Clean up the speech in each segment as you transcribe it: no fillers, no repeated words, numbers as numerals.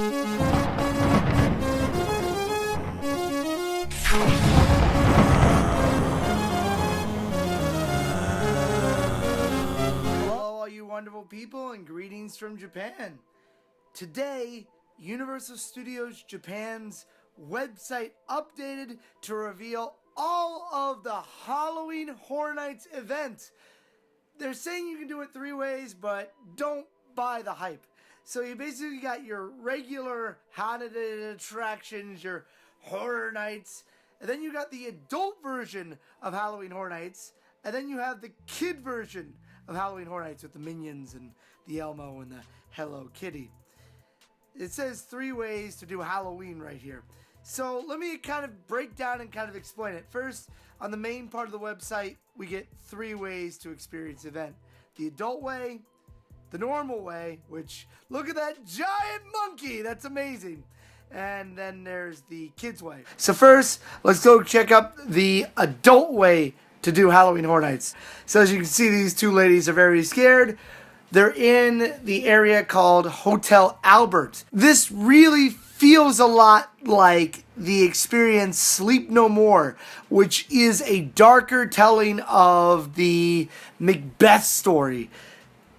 Hello, all you wonderful people, and greetings from Japan. Today, Universal Studios Japan's website updated to reveal all of the Halloween Horror Nights event. They're saying you can do it 3 ways, but don't buy the hype. So you basically got your regular haunted attractions, your horror nights, and then you got the adult version of Halloween Horror Nights, and then you have the kid version of Halloween Horror Nights with the Minions and the Elmo and the Hello Kitty. It says 3 ways to do Halloween right here. So let me kind of break down and kind of explain it. First, on the main part of the website, we get 3 ways to experience the event. The adult way, the normal way, which, look at that giant monkey, that's amazing. And then there's the kids way. So first, let's go check up the adult way to do Halloween Horror Nights. So as you can see, these 2 ladies are very scared. They're in the area called Hotel Albert. This really feels a lot like the experience Sleep No More, which is a darker telling of the Macbeth story.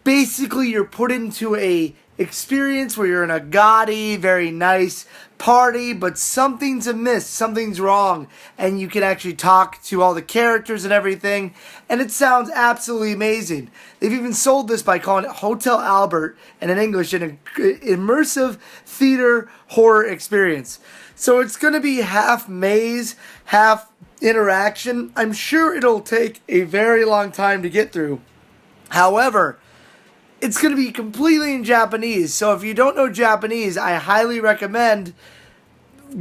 Basically, you're put into a experience where you're in a gaudy, very nice party, but something's amiss, something's wrong, and you can actually talk to all the characters and everything, and it sounds absolutely amazing. They've even sold this by calling it Hotel Albert, and in English, an immersive theater horror experience. So it's going to be half maze, half interaction. I'm sure it'll take a very long time to get through. However, it's going to be completely in Japanese. So if you don't know Japanese, I highly recommend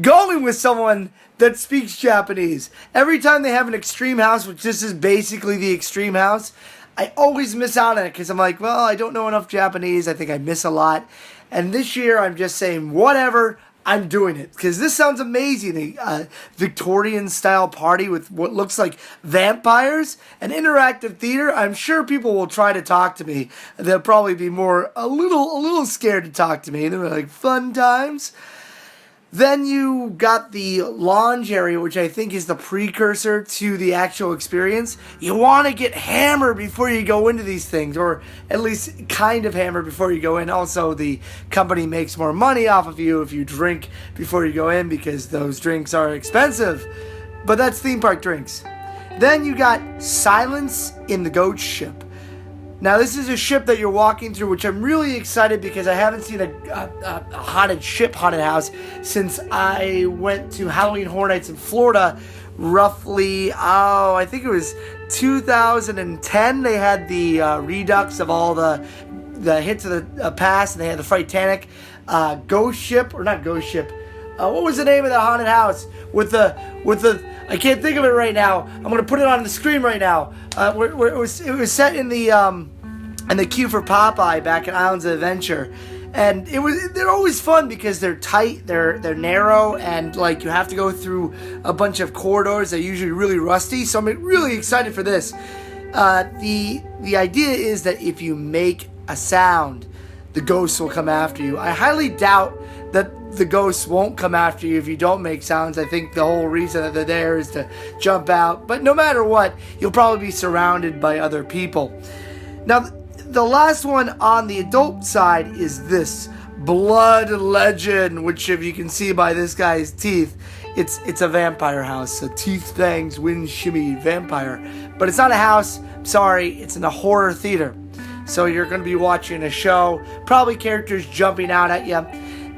going with someone that speaks Japanese. Every time they have an extreme house, which this is basically the extreme house, I always miss out on it because I'm like, well, I don't know enough Japanese. I think I miss a lot. And this year, I'm just saying, whatever, I'm doing it. Because this sounds amazing. A Victorian-style party with what looks like vampires. An interactive theater. I'm sure people will try to talk to me. They'll probably be a little scared to talk to me. They're like, fun times. Then you got the lounge area, which I think is the precursor to the actual experience. You want to get hammered before you go into these things, or at least kind of hammered before you go in. Also, the company makes more money off of you if you drink before you go in because those drinks are expensive. But that's theme park drinks. Then you got Silence in the Ghost Ship. Now, this is a ship that you're walking through, which I'm really excited because I haven't seen a haunted house since I went to Halloween Horror Nights in Florida roughly, I think it was 2010. They had the redux of all the hits of the past, and they had the Titanic ghost ship, or not ghost ship. What was the name of the haunted house with the I can't think of it right now. I'm gonna put it on the screen right now. Where it was set in the queue for Popeye back in Islands of Adventure, and they're always fun because they're tight, they're narrow, and like you have to go through a bunch of corridors that are usually really rusty. So I'm really excited for this. The idea is that if you make a sound, the ghosts will come after you. I highly doubt that the ghosts won't come after you if you don't make sounds. I think the whole reason that they're there is to jump out. But no matter what, you'll probably be surrounded by other people. Now, the last one on the adult side is this Blood Legend, which if you can see by this guy's teeth, it's a vampire house. A teeth, fangs, wind, shimmy, vampire. But it's not a house. Sorry, it's in a horror theater. So you're going to be watching a show, probably characters jumping out at you.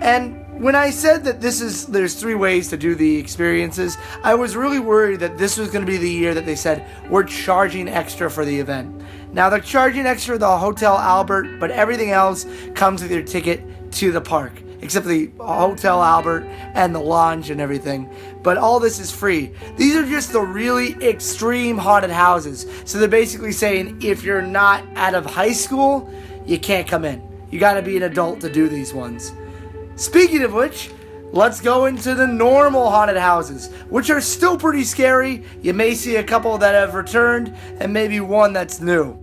And when I said that there's 3 ways to do the experiences, I was really worried that this was going to be the year that they said, we're charging extra for the event. Now, they're charging extra the Hotel Albert, but everything else comes with your ticket to the park, except the Hotel Albert and the lounge and everything. But all this is free. These are just the really extreme haunted houses. So they're basically saying, if you're not out of high school, you can't come in. You got to be an adult to do these ones. Speaking of which, let's go into the normal haunted houses, which are still pretty scary. You may see a couple that have returned, and maybe one that's new.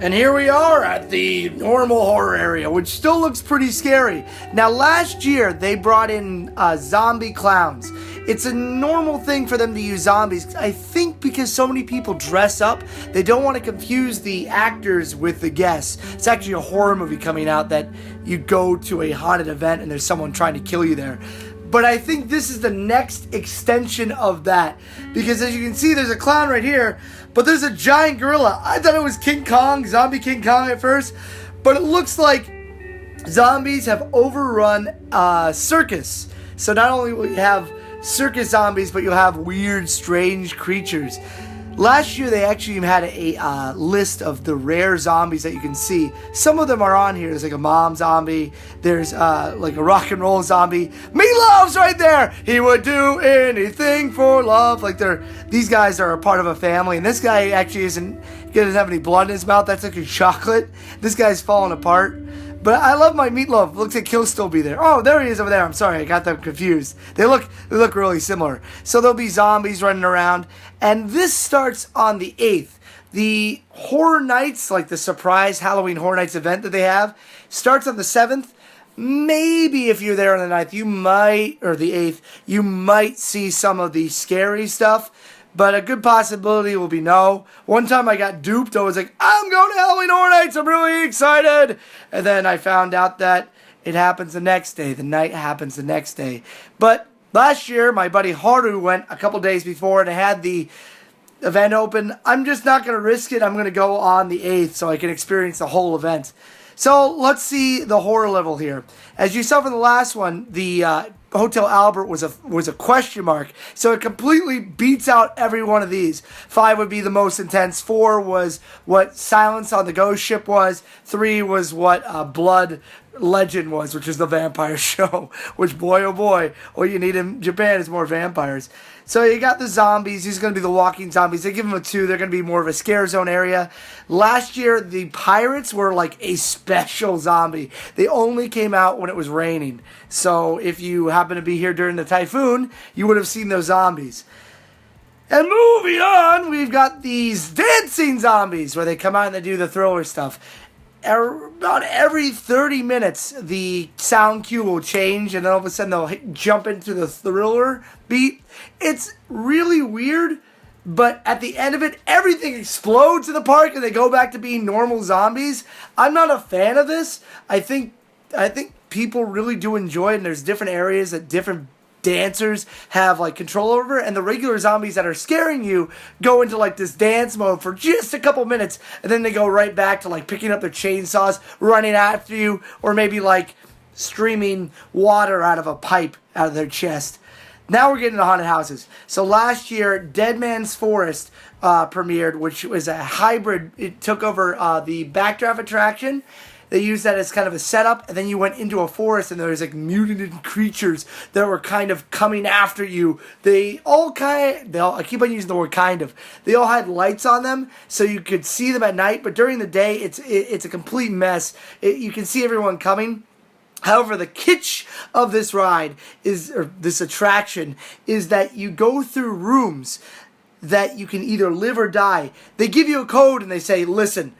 And here we are at the normal horror area, which still looks pretty scary. Now, last year, they brought in zombie clowns. It's a normal thing for them to use zombies. I think because so many people dress up, they don't want to confuse the actors with the guests. It's actually a horror movie coming out that you go to a haunted event and there's someone trying to kill you there. But I think this is the next extension of that. Because as you can see, there's a clown right here, but there's a giant gorilla. I thought it was King Kong, zombie King Kong at first, but it looks like zombies have overrun circus. So not only will you have circus zombies, but you'll have weird, strange creatures. Last year, they actually had a list of the rare zombies that you can see. Some of them are on here. There's like a mom zombie. There's like a rock and roll zombie. Meatloaf's right there. He would do anything for love. Like these guys are a part of a family. And this guy actually doesn't have any blood in his mouth. That's like a chocolate. This guy's falling apart. But I love my Meatloaf. Looks like he'll still be there. Oh, there he is over there. I'm sorry, I got them confused. They look really similar. So there'll be zombies running around. And this starts on the 8th. The Horror Nights, like the surprise Halloween Horror Nights event that they have, starts on the 7th. Maybe if you're there on the 9th, you might, or the 8th, you might see some of the scary stuff. But a good possibility will be no. One time I got duped. I was like, I'm going to Halloween Horror Nights. I'm really excited. And then I found out that it happens the next day. The night happens the next day. But last year, my buddy Haru went a couple days before and had the event open. I'm just not going to risk it. I'm going to go on the 8th so I can experience the whole event. So let's see the horror level here. As you saw from the last one, the Hotel Albert was a question mark. So it completely beats out every one of these. 5 would be the most intense. 4 was what Silence on the Ghost Ship was. 3 was what Blood Legend was, which is the vampire show. Which, boy, oh boy, all you need in Japan is more vampires. So you got the zombies. These are going to be the walking zombies. They give them a 2. They're going to be more of a scare zone area. Last year, the pirates were like a special zombie. They only came out when it was raining. So if you happen to be here during the typhoon, you would have seen those zombies. And moving on, we've got these dancing zombies where they come out and they do the thriller stuff. About every 30 minutes, the sound cue will change, and then all of a sudden they'll jump into the thriller beat. It's really weird, but at the end of it, everything explodes in the park, and they go back to being normal zombies. I'm not a fan of this. I think people really do enjoy it, and there's different areas that different dancers have like control over, and the regular zombies that are scaring you go into like this dance mode for just a couple minutes, and then they go right back to like picking up their chainsaws, running after you, or maybe like streaming water out of a pipe out of their chest. Now we're getting to haunted houses. So last year, Dead Man's Forest premiered, which was a hybrid. It took over the Backdraft attraction. They used that as kind of a setup, and then you went into a forest, and there was like mutated creatures that were kind of coming after you. I keep on using the word kind of. They all had lights on them, so you could see them at night, but during the day, it's a complete mess. You can see everyone coming. However, the kitsch of this ride this attraction is that you go through rooms that you can either live or die. They give you a code and they say, listen,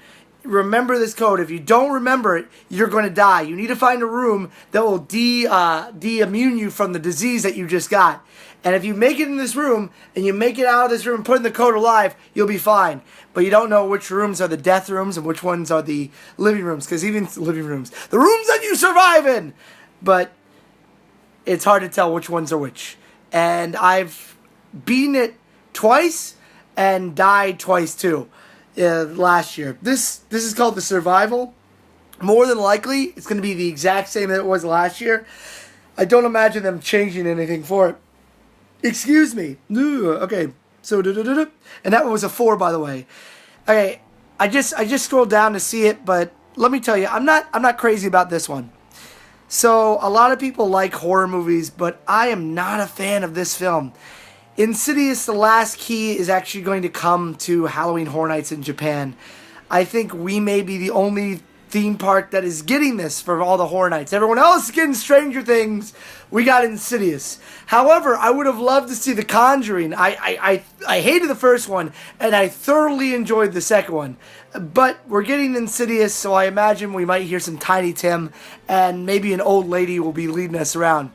remember this code. If you don't remember it, you're going to die. You need to find a room that will de-immune you from the disease that you just got. And if you make it in this room, and you make it out of this room and put in the code alive, you'll be fine. But you don't know which rooms are the death rooms and which ones are the living rooms. Because even living rooms, the rooms that you survive in. But it's hard to tell which ones are which. And I've beaten it twice and died twice too. Last year. This is called the Survival. More than likely, it's going to be the exact same that it was last year. I don't imagine them changing anything for it. Excuse me. Okay. So and that one was a 4, by the way. Okay, I just scrolled down to see it, but let me tell you, I'm not crazy about this one. So a lot of people like horror movies, but I am not a fan of this film. Insidious: The Last Key is actually going to come to Halloween Horror Nights in Japan. I think we may be the only theme park that is getting this for all the Horror Nights. Everyone else is getting Stranger Things. We got Insidious. However, I would have loved to see The Conjuring. I hated the first one, and I thoroughly enjoyed the second one. But we're getting Insidious, so I imagine we might hear some Tiny Tim, and maybe an old lady will be leading us around.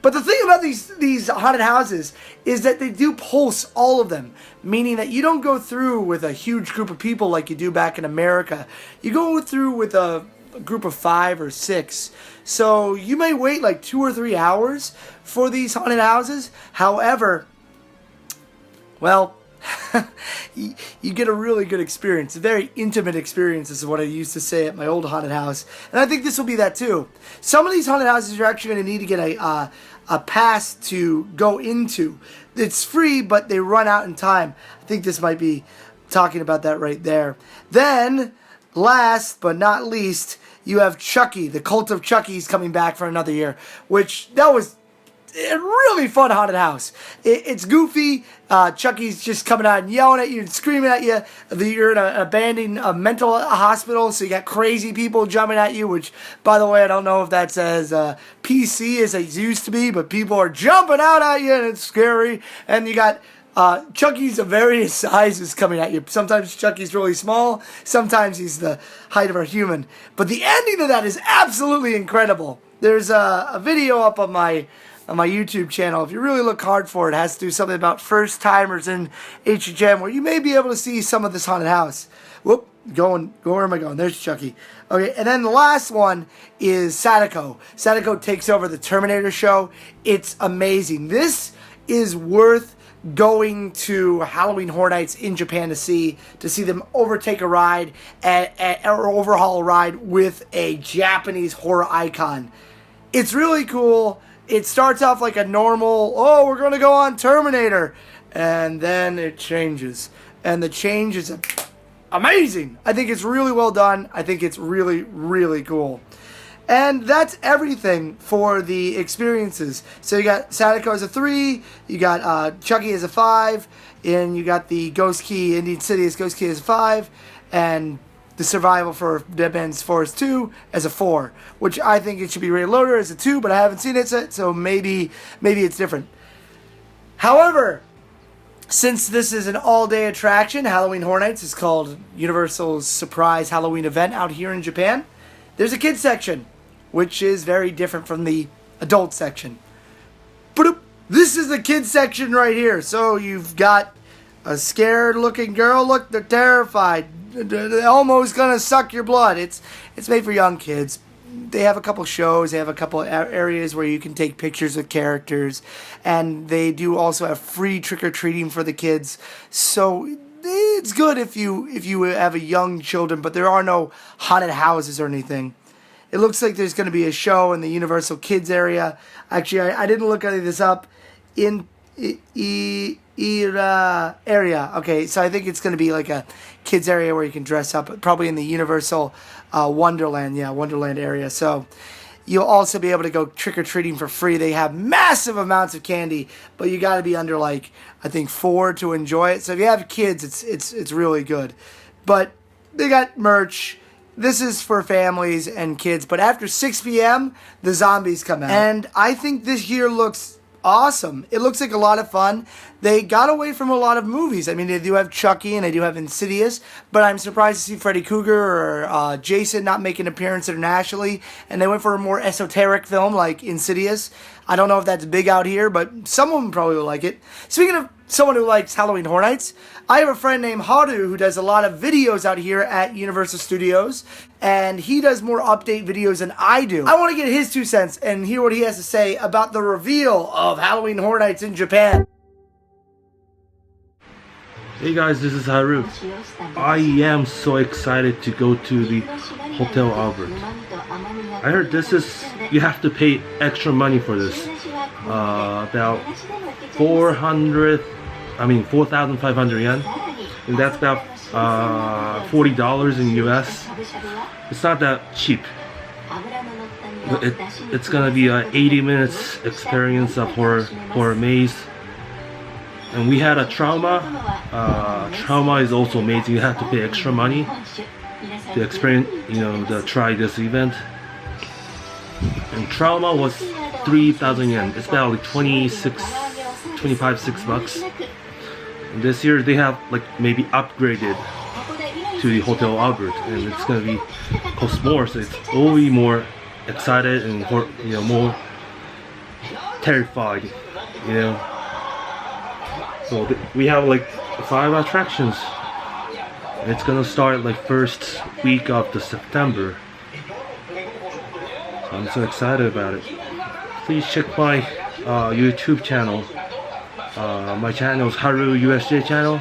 But the thing about these haunted houses is that they do pulse all of them, meaning that you don't go through with a huge group of people like you do back in America. You go through with a group of 5 or 6. So you may wait like 2 or 3 hours for these haunted houses. However, well, you get a really good experience, a very intimate experience is what I used to say at my old haunted house. And I think this will be that too. Some of these haunted houses you're actually going to need to get a pass to go into. It's free, but they run out in time. I think this might be talking about that right there. Then, last but not least, you have Chucky. The Cult of Chucky's coming back for another year, which that was a really fun haunted house. It's goofy. Chucky's just coming out and yelling at you and screaming at you. You're in an abandoned mental hospital, so you got crazy people jumping at you, which, by the way, I don't know if that's as PC as it used to be, but people are jumping out at you, and it's scary. And you got Chucky's of various sizes coming at you. Sometimes Chucky's really small. Sometimes he's the height of a human. But the ending of that is absolutely incredible. There's a video up on my YouTube channel. If you really look hard for it, it has to do something about first-timers in HHN, where you may be able to see some of this haunted house. Whoop, where am I going? There's Chucky. Okay, and then the last one is Sadako. Sadako takes over the Terminator show. It's amazing. This is worth going to Halloween Horror Nights in Japan to see them overtake a ride or overhaul a ride with a Japanese horror icon. It's really cool. It starts off like a normal, oh, we're going to go on Terminator. And then it changes. And the change is amazing. I think it's really well done. I think it's really, really cool. And that's everything for the experiences. So you got Sadako as a 3, you got Chucky as a 5, and you got the Ghost Key, Indian Insidious Ghost Key as a 5, and the Survival for Dead Man's Forest 2 as a 4, which I think it should be rated lower as a 2, but I haven't seen it yet, so maybe it's different. However, since this is an all-day attraction, Halloween Horror Nights is called Universal's Surprise Halloween Event out here in Japan, there's a kids section, which is very different from the adult section. But this is the kids section right here. So you've got a scared-looking girl. Look, they're terrified. They're almost gonna suck your blood. It's made for young kids. They have a couple shows. They have a couple areas where you can take pictures with characters, and they do also have free trick-or-treating for the kids. So it's good if you have a young children, but there are no haunted houses or anything. It looks like there's going to be a show in the Universal Kids area. Actually, I didn't look any of this up. In area. Okay, so I think it's going to be like a kids area where you can dress up. Probably in the Universal Wonderland. Yeah, Wonderland area. So you'll also be able to go trick-or-treating for free. They have massive amounts of candy, but you got to be under, like, I think 4 to enjoy it. So if you have kids, it's really good. But they got merch. This is for families and kids, but after 6 p.m., the zombies come out. And I think this year looks awesome. It looks like a lot of fun. They got away from a lot of movies. I mean, they do have Chucky and they do have Insidious, but I'm surprised to see Freddy Krueger or Jason not make an appearance internationally, and they went for a more esoteric film like Insidious. I don't know if that's big out here, but someone probably will like it. Speaking of someone who likes Halloween Horror Nights, I have a friend named Haru who does a lot of videos out here at Universal Studios, and he does more update videos than I do. I want to get his 2 cents and hear what he has to say about the reveal of Halloween Horror Nights in Japan. Hey guys, this is Haru. I am so excited to go to the Hotel Albert. I heard you have to pay extra money for this. About 4,500 yen. And that's about $40 in US. It's not that cheap. It's gonna be an 80 minutes experience of horror maze. And we had a trauma. Trauma is also amazing. You have to pay extra money. to experience, to try this event. And Trauma was 3,000 yen. It's about like 25, $6. And this year they have like maybe upgraded to the Hotel Albert, and it's gonna be cost more, so it's always more excited and more terrified, So we have like 5 attractions. It's gonna start like first week of the September. So I'm so excited about it. Please check my YouTube channel. My channel is Haru USJ channel.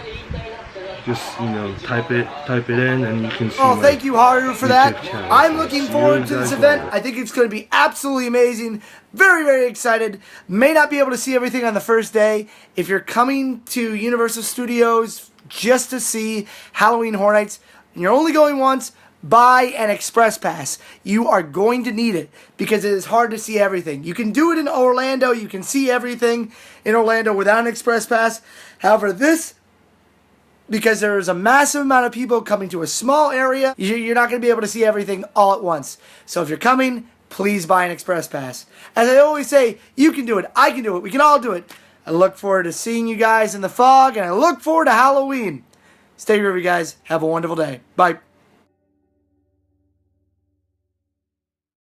Just type it in and you can see. Oh, thank you, Haru, for that. Channel. I'm looking forward to this event. I think it's going to be absolutely amazing. Very, very excited. May not be able to see everything on the first day. If you're coming to Universal Studios just to see Halloween Horror Nights, and you're only going once, buy an express pass. You are going to need it because it is hard to see everything. You can do it in Orlando. You can see everything in Orlando without an express pass. However, because there is a massive amount of people coming to a small area, you're not going to be able to see everything all at once. So if you're coming, please buy an express pass. As I always say, you can do it. I can do it. We can all do it. I look forward to seeing you guys in the fog, and I look forward to Halloween. Stay groovy, guys. Have a wonderful day. Bye.